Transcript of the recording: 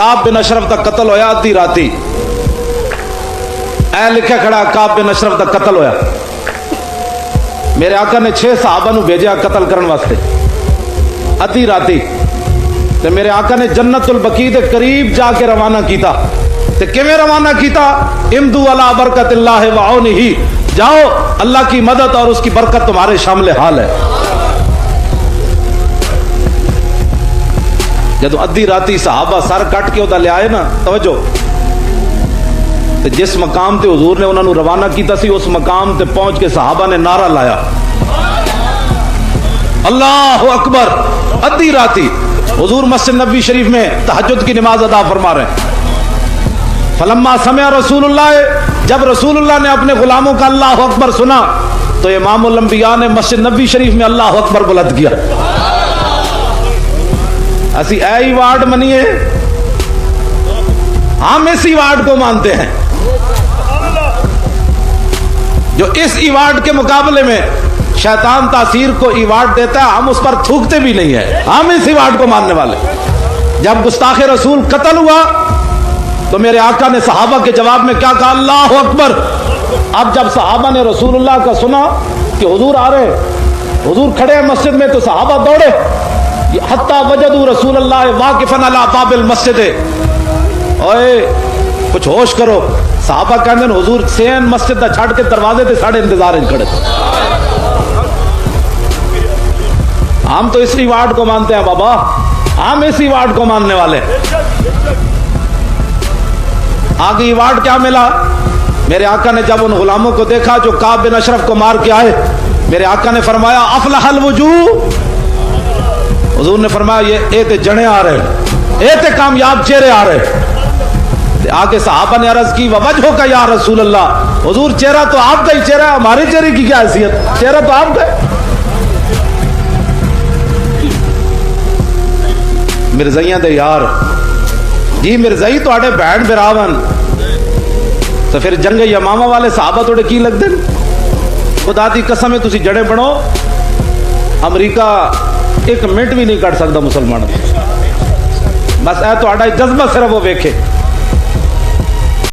काब बिन अशरफ का कत्ल होया अद्धी राती, ऐ लिखा खड़ा काब बिन अशरफ का कत्ल होया। मेरे आका ने 6 सहाबा नू भेजा कत्ल करने वास्ते अद्धी राती, ते मेरे आका ने जन्नतुल बकी दे करीब जाके रवाना किया। ते किवें रवाना किया? इमदू अला बरकतिल्लाह व औनिही, जाओ अल्लाह की मदद और उसकी बरकत तुम्हारे शामिल हाल है। जदों अद्धी राती सहाबा सर कट के उदा ले आए ना, तवज्जो, ते जिस मकाम ते हुजूर ने उन्होंने रवाना किया सी, उस मकाम ते पहुंच के सहाबा ने नारा लाया अल्लाह अकबर। अद्धी राती हुजूर मस्जिद नबी शरीफ में तहज्जुद की नमाज अदा फरमा रहे हैं। फलम्मा समिअ रसूलुल्लाह, जब रसूलुल्लाह ने अपने गुलामों का अल्लाह अकबर सुना तो इमामुल अंबिया ने मस्जिद नबी शरीफ में अल्लाह अकबर बुलंद किया। असी ऐ वार्ड मनिए, हम इस वार्ड को मानते हैं जो इस इवार्ड के मुकाबले में शैतान तासीर को इवार्ड देता है, हम उस पर थूकते भी नहीं है, हम इस इवार्ड को मानने वाले। जब गुस्ताखे रसूल कत्ल हुआ तो मेरे आका ने सहाबा के जवाब में क्या कहा? अल्लाह अकबर। अब जब सहाबा ने रसूलुल्लाह का सुना कि हुजूर आ रहे, हुजूर खड़े हैं मस्जिद में, तो सहाबा दौड़े हत्ता वजदू रसूलुल्लाह वाकिफन अला बाबिल मस्जिद। ओए कुछ होश करो, सहाबा कहते हैं हुजूर सेन मस्जिद दा छड़ के दरवाजे ते साढ़े इंतजार में खड़े। हम तो इसी वार्ड को मानते हैं बाबा, हम इसी वार्ड को मानने वाले। आगे वार्ड क्या मिला? मेरे आका ने जब उन गुलामों को देखा जो काब बिन अशरफ को मार के आए, मेरे आका ने फरमाया अफलहल वजूह। हुजूर ने फरमाया ये ते जने आ रहे, ये ते कामयाब चेहरे आ रहे। आगे सहाबा ने अर्ज की वजह का या रसूल अल्लाह, हुजूर चेहरा तो आपका ही चेहरा, हमारे चेहरे की क्या हैसियत, चेहरा तो आपका। मिर्जाइयां दे यार जी, मिर्जाई तुहाडे भैन बिरावन, तो फिर जंग यमामा वाले सहाबा थोड़े की लगते हैं? खुदा दी कसम है तुसी जड़े बनो, अमरीका 1 मिनट भी नहीं कट सकता मुसलमान। बस ऐ तुहाडा जज्बा सिर्फ वो वेखे।